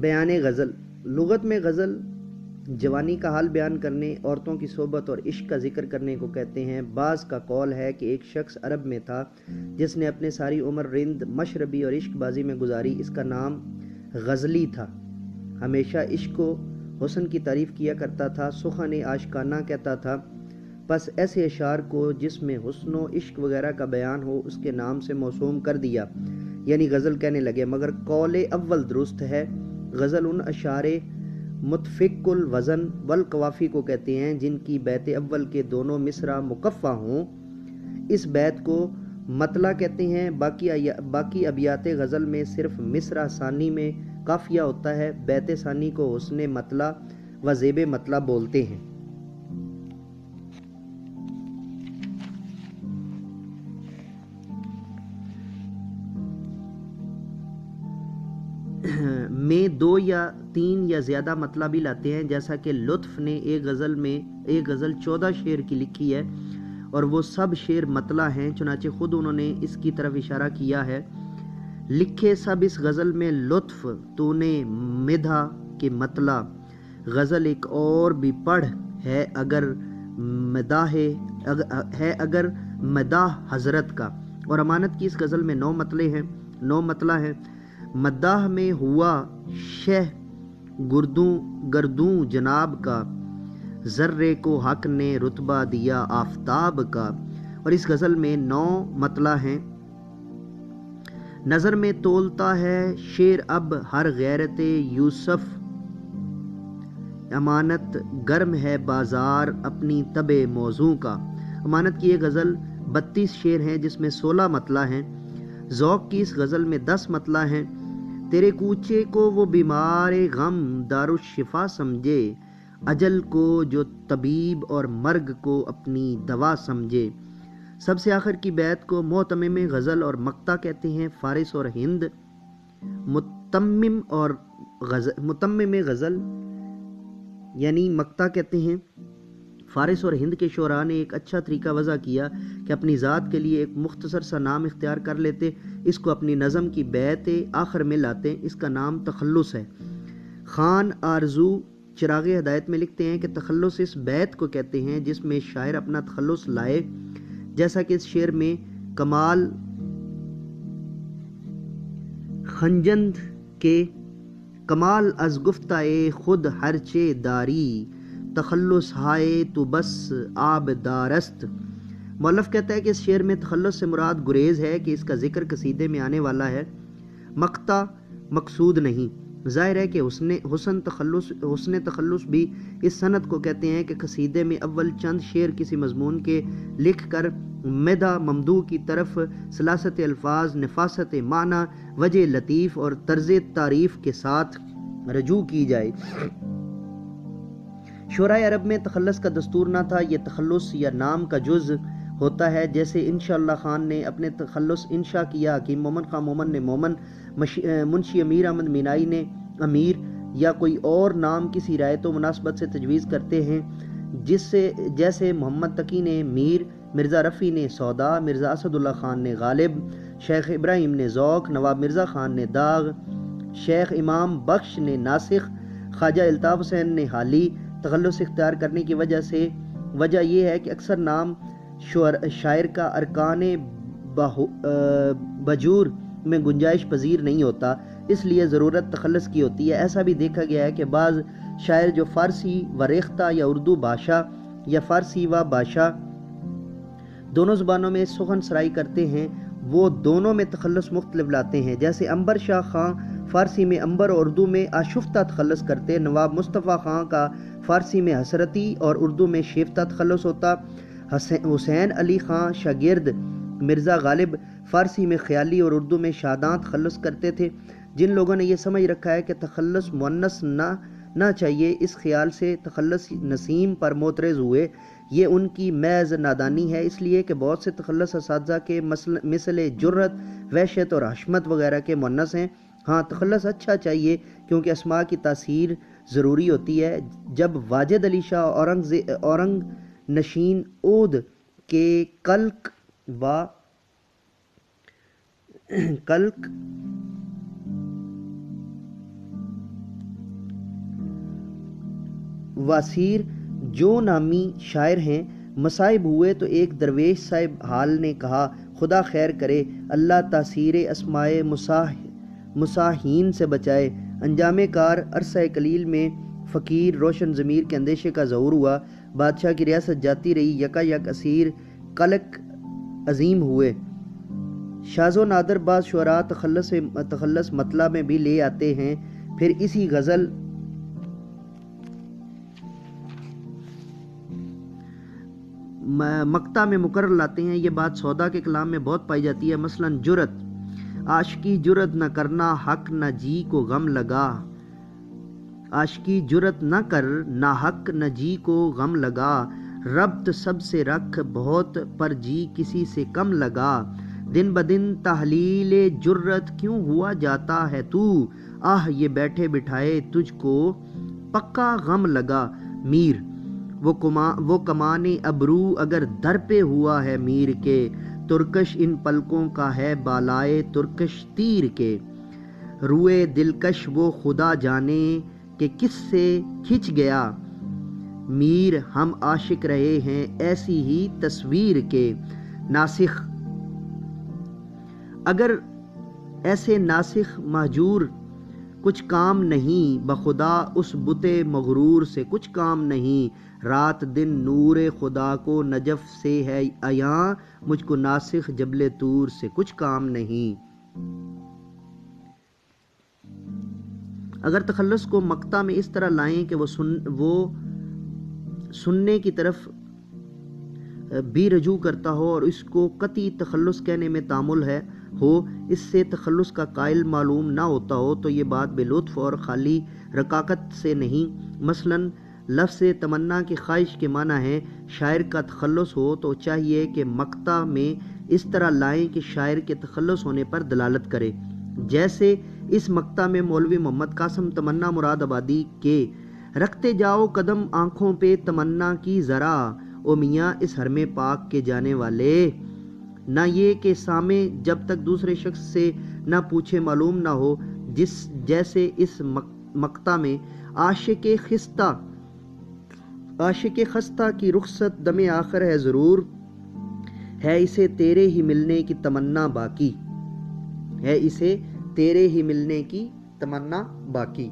بیان غزل۔ لغت میں غزل جوانی کا حال بیان کرنے، عورتوں کی صحبت اور عشق کا ذکر کرنے کو کہتے ہیں۔ بعض کا قول ہے کہ ایک شخص عرب میں تھا جس نے اپنے ساری عمر رند، مشربی اور عشق بازی میں گزاری۔ اس کا نام غزلی تھا۔ ہمیشہ عشق و حسن کی تعریف کیا کرتا تھا، سخن عاشقانہ کہتا تھا۔ پس ایسے اشعار کو جس میں حسن و عشق وغیرہ کا بیان ہو اس کے نام سے موسوم کر دیا، یعنی غزل کہنے لگے۔ مگر قول اول درست ہے۔ غزل ان اشعار متفق الوزن والقوافی کو کہتے ہیں جن کی بیت اول کے دونوں مصرع مقفع ہوں۔ اس بیت کو مطلع کہتے ہیں۔ باقی ابیات غزل میں صرف مصرع ثانی میں قافیہ ہوتا ہے۔ بیت ثانی کو حسن مطلع و زیب مطلع بولتے ہیں۔ میں دو یا تین یا زیادہ مطلع بھی لاتے ہیں، جیسا کہ لطف نے ایک غزل 14 شعر کی لکھی ہے اور وہ سب شعر مطلع ہیں، چنانچہ خود انہوں نے اس کی طرف اشارہ کیا ہے۔ لکھے سب اس غزل میں لطف تو نے مدح کے مطلع، غزل ایک اور بھی پڑھ ہے اگر مداح حضرت کا۔ اور امانت کی اس غزل میں 9 مطلع ہیں۔ مداح میں ہوا شہ گردوں جناب کا، ذرے کو حق نے رتبہ دیا آفتاب کا۔ اور اس غزل میں 9 مطلع ہیں۔ نظر میں تولتا ہے شیر اب ہر غیرت یوسف، امانت گرم ہے بازار اپنی طبع موزوں کا۔ امانت کی یہ غزل 32 شعر ہیں جس میں 16 مطلع ہیں۔ ذوق کی اس غزل میں 10 مطلع ہیں۔ تیرے کوچے کو وہ بیمار غم دارالشفا سمجھے، اجل کو جو طبیب اور مرگ کو اپنی دوا سمجھے۔ سب سے آخر کی بیت کو معتمم غزل اور مقطع کہتے ہیں۔ فارس اور ہند متمم غزل یعنی مقطع کہتے ہیں۔ فارس اور ہند کے شعراء نے ایک اچھا طریقہ وضع کیا کہ اپنی ذات کے لیے ایک مختصر سا نام اختیار کر لیتے، اس کو اپنی نظم کی بیت آخر میں لاتے۔ اس کا نام تخلص ہے۔ خان آرزو چراغ ہدایت میں لکھتے ہیں کہ تخلص اس بیت کو کہتے ہیں جس میں شاعر اپنا تخلص لائے، جیسا کہ اس شعر میں کمال خنجند کے کمال از گفتہ خود ہرچے داری، تخلص ہائے تو بس آب دارست۔ مؤلف کہتا ہے کہ اس شعر میں تخلص سے مراد گریز ہے کہ اس کا ذکر قصیدے میں آنے والا ہے، مقطع مقصود نہیں۔ ظاہر ہے کہ حسن تخلص بھی اس صنعت کو کہتے ہیں کہ قصیدے میں اول چند شعر کسی مضمون کے لکھ کر مدح ممدوح کی طرف سلاست الفاظ، نفاست معنی، وجہ لطیف اور طرز تعریف کے ساتھ رجوع کی جائے۔ شعرائے عرب میں تخلص کا دستور نہ تھا، یہ تخلص یا نام کا جز ہوتا ہے۔ جیسے انشاء اللہ خان نے اپنے تخلص انشاء کیا، حکیم مومن خان مومن نے مومن، منشی امیر احمد مینائی نے امیر، یا کوئی اور نام کسی رعایت و مناسبت سے تجویز کرتے ہیں، جیسے محمد تقی نے میر، مرزا رفیع نے سودا، مرزا اسد اللہ خان نے غالب، شیخ ابراہیم نے ذوق، نواب مرزا خان نے داغ، شیخ امام بخش نے ناسخ، خواجہ الطاف حسین نے حالی۔ تخلص اختیار کرنے کی وجہ یہ ہے کہ اکثر نام شاعر کا ارکان بجور میں گنجائش پذیر نہیں ہوتا، اس لیے ضرورت تخلص کی ہوتی ہے۔ ایسا بھی دیکھا گیا ہے کہ بعض شاعر جو فارسی و ریختہ یا اردو بھاشا یا فارسی و بھاشا دونوں زبانوں میں سخن سرائی کرتے ہیں، وہ دونوں میں تخلص مختلف لاتے ہیں۔ جیسے عنبر شاہ خان فارسی میں عنبر اور اردو میں آشفتہ تخلص کرتے، نواب مصطفیٰ خان کا فارسی میں حسرتی اور اردو میں شیفتہ تخلص ہوتا، حسین علی خان شاگرد مرزا غالب فارسی میں خیالی اور اردو میں شاداں تخلص کرتے تھے۔ جن لوگوں نے یہ سمجھ رکھا ہے کہ تخلص مؤنث نہ چاہیے، اس خیال سے تخلص نسیم پر معترض ہوئے، یہ ان کی محض نادانی ہے، اس لیے کہ بہت سے تخلص اساتذہ کے مثل جرت، وحشت اور حشمت وغیرہ کے مؤنث ہیں۔ ہاں، تخلص اچھا چاہیے کیونکہ اسماء کی تاثیر ضروری ہوتی ہے۔ جب واجد علی شاہ اورنگ نشین عود کے کلک واسیر جو نامی شاعر ہیں، مصائب ہوئے تو ایک درویش صاحب حال نے کہا خدا خیر کرے، اللہ تاثیر اسمائے مساحین سے بچائے۔ انجام کار عرصہ قلیل میں فقیر روشن ضمیر کے اندیشے کا ظہور ہوا، بادشاہ کی ریاست جاتی رہی، یکا یک اسیر قلق عظیم ہوئے۔ شاذ و نادر بعض شعراء تخلص مطلب میں بھی لے آتے ہیں، پھر اسی غزل مقطع میں مقرر لاتے ہیں۔ یہ بات سودا کے کلام میں بہت پائی جاتی ہے، مثلا جرت، عاشقی جرت نہ کرنا حق نہ جی کو غم لگا، عاشقی جرت نہ کر نہ حق نہ جی کو غم لگا، ربط سب سے رکھ بہت پر جی کسی سے کم لگا، دن بدن تحلیل جرت کیوں ہوا جاتا ہے تو، آہ یہ بیٹھے بٹھائے تجھ کو پکا غم لگا۔ میر، وہ کمان ابرو اگر در پہ ہوا ہے میر کے، ترکش ان پلکوں کا ہے بالائے ترکش تیر کے، روئے دلکش وہ خدا جانے کہ کس سے کھنچ گیا، میر ہم عاشق رہے ہیں ایسی ہی تصویر کے۔ ناسخ، اگر ایسے ناسخ مہجور کچھ کام نہیں، بخدا اس بت مغرور سے کچھ کام نہیں، رات دن نور خدا کو نجف سے ہے عیاں، مجھ کو ناسخ جبل طور سے کچھ کام نہیں۔ اگر تخلص کو مقطع میں اس طرح لائیں کہ وہ سننے کی طرف بھی رجوع کرتا ہو اور اس کو قطعی تخلص کہنے میں تامل ہو، اس سے تخلص کا قائل معلوم نہ ہوتا ہو، تو یہ بات بے لطف اور خالی رقاقت سے نہیں۔ مثلا لفظ تمنا کی خواہش کے معنی ہے، شاعر کا تخلص ہو تو چاہیے کہ مقطع میں اس طرح لائیں کہ شاعر کے تخلص ہونے پر دلالت کرے، جیسے اس مقطع میں مولوی محمد قاسم تمنا مراد آبادی کے رکھتے جاؤ قدم آنکھوں پہ تمنا کی ذرا، او میاں اس حرم پاک کے جانے والے، نہ یہ کہ سامع جب تک دوسرے شخص سے نہ پوچھے معلوم نہ ہو، جیسے اس مقطع میں عاشق خستہ کی رخصت دم آخر ہے ضرور، ہے اسے تیرے ہی ملنے کی تمنا باقی، ہے اسے تیرے ہی ملنے کی تمنا باقی۔